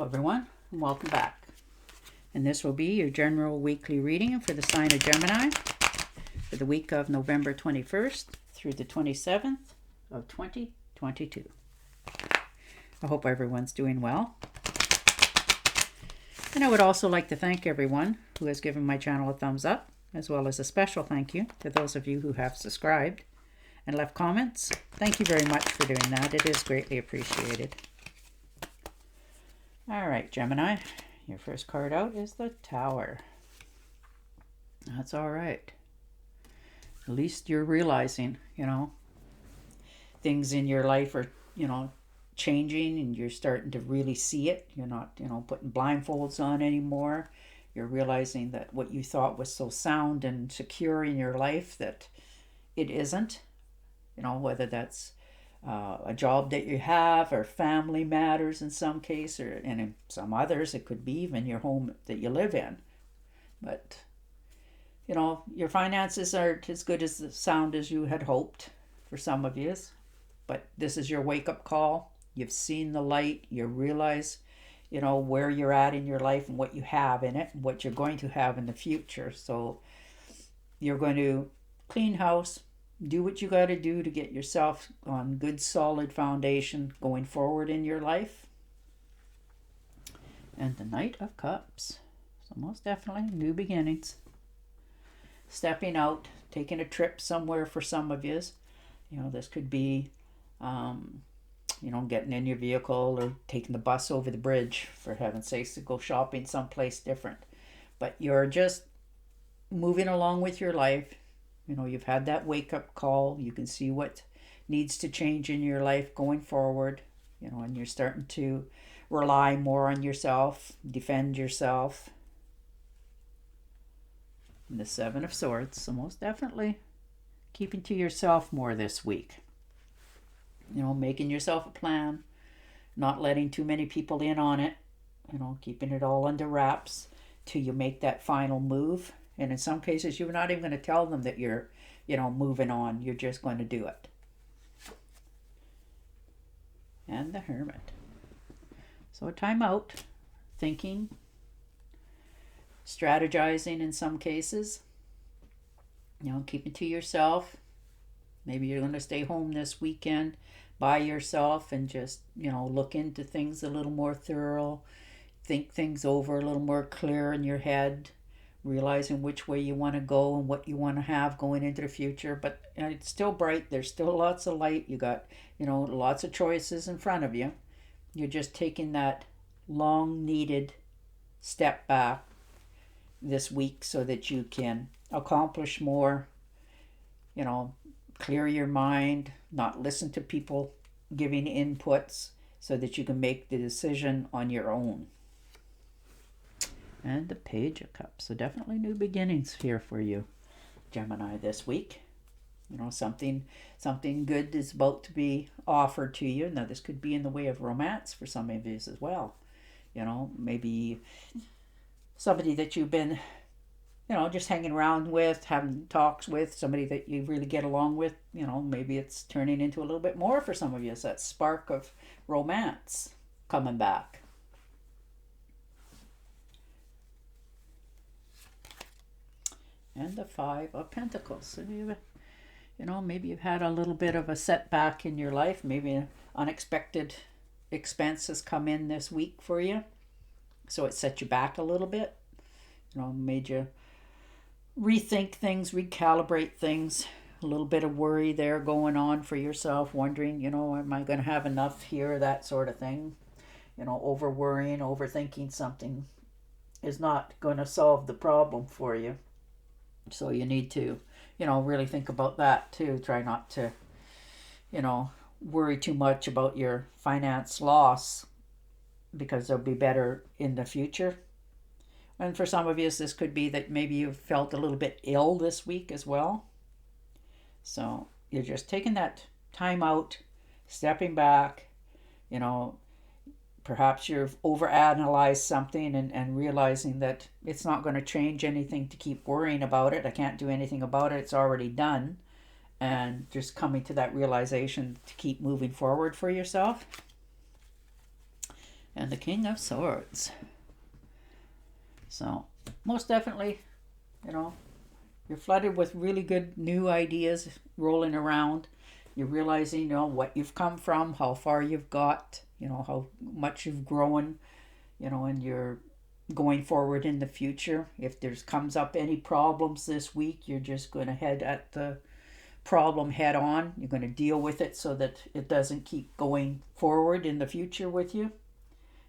Hello everyone, and welcome back. And this will be your general weekly reading for the sign of Gemini for the week of November 21st through the 27th of 2022. I hope everyone's doing well. And I would also like to thank everyone who has given my channel a thumbs up, as well as a special thank you to those of you who have subscribed and left comments. Thank you very much for doing that. It is greatly appreciated. All right, Gemini, your first card out is the Tower. That's all right. At least you're realizing, things in your life are, changing, and you're starting to really see it. You're not, putting blindfolds on anymore. You're realizing that what you thought was so sound and secure in your life, that it isn't. Whether that's a job that you have, or family matters in some case, and in some others it could be even your home that you live in. But your finances aren't as good as sound as you had hoped for some of you, but this is your wake-up call. You've seen the light. You realize where you're at in your life and what you have in it and what you're going to have in the future. So you're going to clean house, do what you got to do to get yourself on good solid foundation going forward in your life. And the Knight of Cups. So most definitely new beginnings. Stepping out, taking a trip somewhere for some of you. This could be getting in your vehicle or taking the bus over the bridge, for heaven's sakes, to go shopping someplace different. But you're just moving along with your life. You've had that wake-up call. You can see what needs to change in your life going forward, and you're starting to rely more on yourself, defend yourself. And the Seven of Swords, so most definitely keeping to yourself more this week. Making yourself a plan, not letting too many people in on it, keeping it all under wraps till you make that final move. And in some cases, you're not even going to tell them that you're, moving on. You're just going to do it. And the Hermit. So a time out, thinking, strategizing in some cases, keeping to yourself. Maybe you're going to stay home this weekend by yourself and just, look into things a little more thorough, think things over a little more clear in your head, realizing which way you want to go and what you want to have going into the future. But it's still bright. There's still lots of light. You got, lots of choices in front of you. You're just taking that long needed step back this week so that you can accomplish more, clear your mind, not listen to people giving inputs, so that you can make the decision on your own. And the Page of Cups. So definitely new beginnings here for you, Gemini, this week. Something good is about to be offered to you. Now, this could be in the way of romance for some of you as well. Maybe somebody that you've been, just hanging around with, having talks with, somebody that you really get along with. Maybe it's turning into a little bit more for some of you. It's that spark of romance coming back. And the Five of Pentacles. So maybe you've had a little bit of a setback in your life. Maybe an unexpected expense has come in this week for you, so it set you back a little bit. Made you rethink things, recalibrate things. A little bit of worry there going on for yourself, wondering, am I going to have enough here, that sort of thing. Over worrying, overthinking something is not going to solve the problem for you. So you need to, really think about that too. Try not to, worry too much about your finance loss, because they'll be better in the future. And for some of you, this could be that maybe you've felt a little bit ill this week as well. So you're just taking that time out, stepping back, perhaps you've overanalyzed something and realizing that it's not going to change anything to keep worrying about it. I can't do anything about it. It's already done. And just coming to that realization to keep moving forward for yourself. and the King of Swords. So most definitely, you know, you're flooded with really good new ideas rolling around. You're realizing, you know, what you've come from, how far you've got, you know, how much you've grown, you know, and you're going forward in the future. If there's comes up any problems this week, you're just going to head at the problem head on. You're going to deal with it so that it doesn't keep going forward in the future with you.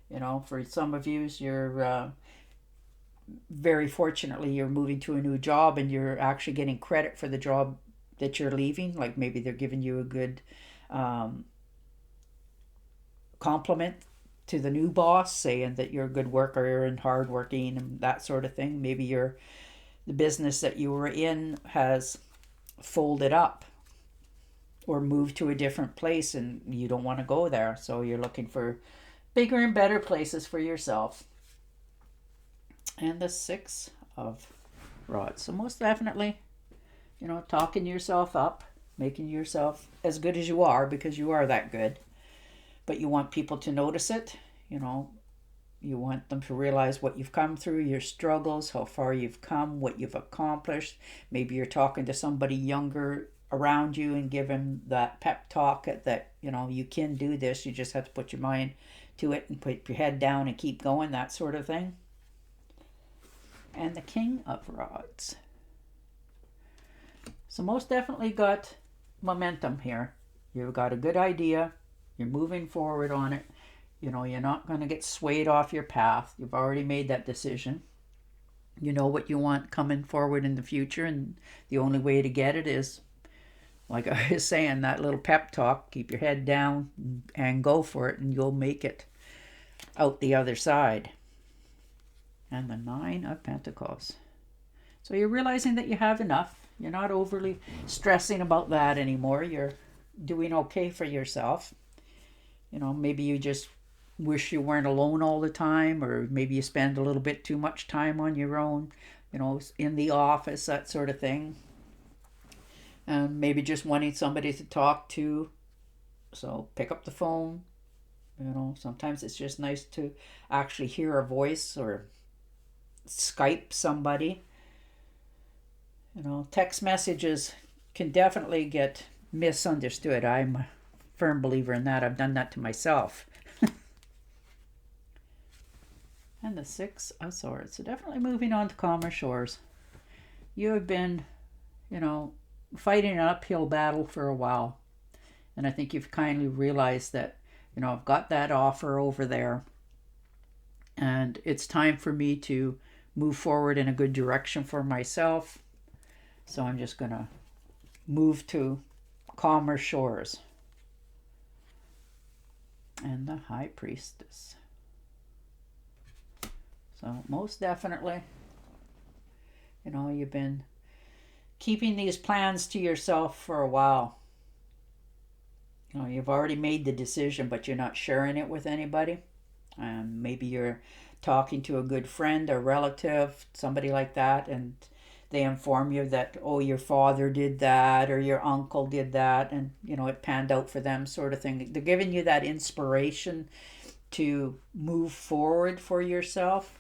You know, for some of you, you're very fortunately you're moving to a new job and you're actually getting credit for the job that you're leaving. Like maybe they're giving you a good compliment to the new boss, saying that you're a good worker and hardworking and that sort of thing. Maybe the business that you were in has folded up or moved to a different place and you don't want to go there, so you're looking for bigger and better places for yourself. And the Six of Rods. So most definitely, you know, talking yourself up, making yourself as good as you are, because you are that good. But you want people to notice it, you know. You want them to realize what you've come through, your struggles, how far you've come, what you've accomplished. Maybe you're talking to somebody younger around you and give them that pep talk that, you know, you can do this. You just have to put your mind to it and put your head down and keep going, that sort of thing. And the King of Rods. So most definitely got momentum here. You've got a good idea. You're moving forward on it. You know, you're not going to get swayed off your path. You've already made that decision. You know what you want coming forward in the future, and the only way to get it is, like I was saying, that little pep talk. Keep your head down and go for it, and you'll make it out the other side. And the Nine of Pentacles. So you're realizing that you have enough. You're not overly stressing about that anymore. You're doing okay for yourself. You know, maybe you just wish you weren't alone all the time, or maybe you spend a little bit too much time on your own, you know, in the office, that sort of thing. And maybe just wanting somebody to talk to. So pick up the phone. You know, sometimes it's just nice to actually hear a voice, or Skype somebody. You know, text messages can definitely get misunderstood. I'm a firm believer in that. I've done that to myself. And the Six of Swords. So definitely moving on to calmer shores. You have been, you know, fighting an uphill battle for a while. And I think you've kindly realized that, you know, I've got that offer over there. And it's time for me to move forward in a good direction for myself. So I'm just going to move to calmer shores. And the High Priestess. So most definitely, you know, you've been keeping these plans to yourself for a while. You know, you've already made the decision, but you're not sharing it with anybody. Maybe you're talking to a good friend or relative, somebody like that, and they inform you that, oh, your father did that or your uncle did that, and, you know, it panned out for them, sort of thing. They're giving you that inspiration to move forward for yourself.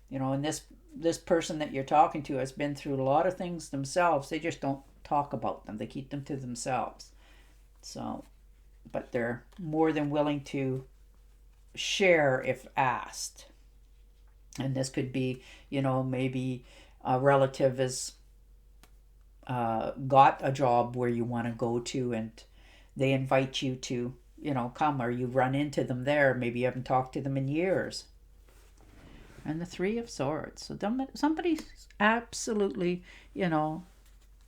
You know, and this person that you're talking to has been through a lot of things themselves. They just don't talk about them. They keep them to themselves. So, but they're more than willing to share if asked. And this could be, you know, maybe a relative has got a job where you want to go to, and they invite you to, you know, come, or you run into them there. Maybe you haven't talked to them in years. And the Three of Swords. So somebody's absolutely, you know,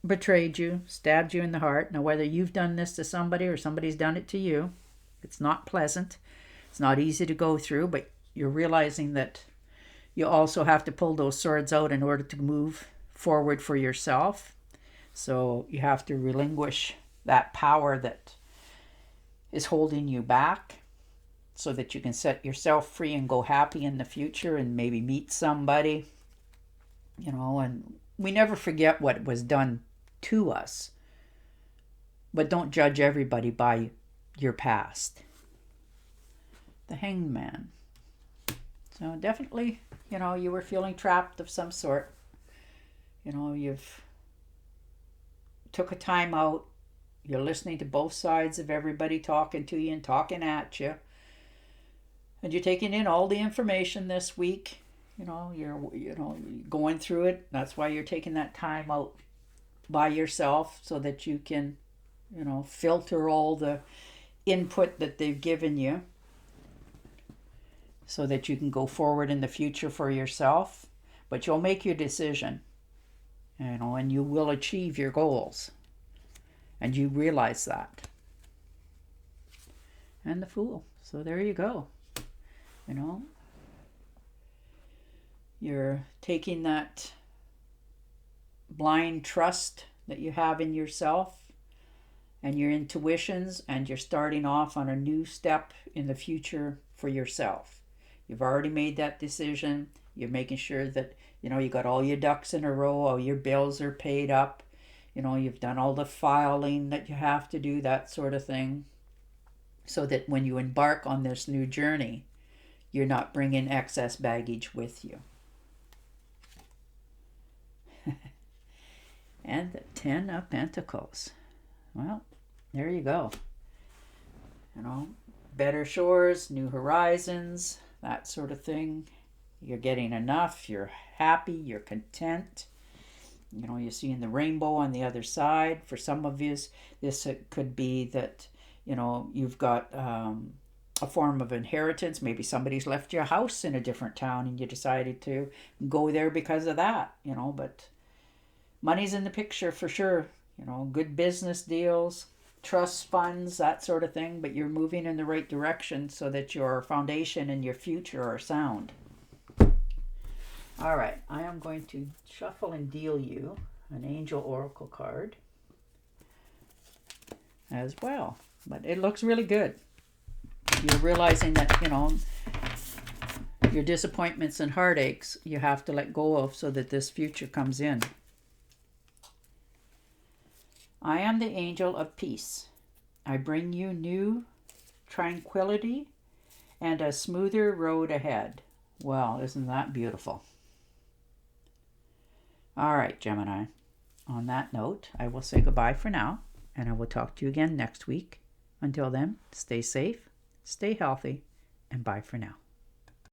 betrayed you, stabbed you in the heart. Now, whether you've done this to somebody or somebody's done it to you, it's not pleasant. It's not easy to go through, but you're realizing that you also have to pull those swords out in order to move forward for yourself. So you have to relinquish that power that is holding you back, so that you can set yourself free and go happy in the future and maybe meet somebody. You know, and we never forget what was done to us. But don't judge everybody by your past. the Hanged Man. So definitely, you know, you were feeling trapped of some sort. You know, you've took a time out. You're listening to both sides of everybody talking to you and talking at you. And you're taking in all the information this week. You're going through it. That's why you're taking that time out by yourself so that you can, filter all the input that they've given you so that you can go forward in the future for yourself. But you'll make your decision, and you will achieve your goals. And you realize that. And the Fool. So there you go. You're taking that blind trust that you have in yourself and your intuitions, and you're starting off on a new step in the future for yourself. You've already made that decision. You're making sure that, you got all your ducks in a row, all your bills are paid up. You've done all the filing that you have to do, that sort of thing, so that when you embark on this new journey, you're not bringing excess baggage with you. And the 10 of Pentacles. Well, there you go. Better shores, new horizons, that sort of thing. You're getting enough, you're happy, you're content. You're seeing the rainbow on the other side. For some of you, this could be that, you've got a form of inheritance. Maybe somebody's left you a house in a different town and you decided to go there because of that, but money's in the picture for sure. Good business deals, trust funds, that sort of thing, but you're moving in the right direction so that your foundation and your future are sound. All right, I am going to shuffle and deal you an Angel Oracle card as well. But it looks really good. You're realizing that, your disappointments and heartaches you have to let go of so that this future comes in. I am the Angel of Peace. I bring you new tranquility and a smoother road ahead. Well, isn't that beautiful? All right, Gemini. On that note, I will say goodbye for now, and I will talk to you again next week. Until then, stay safe, stay healthy, and bye for now.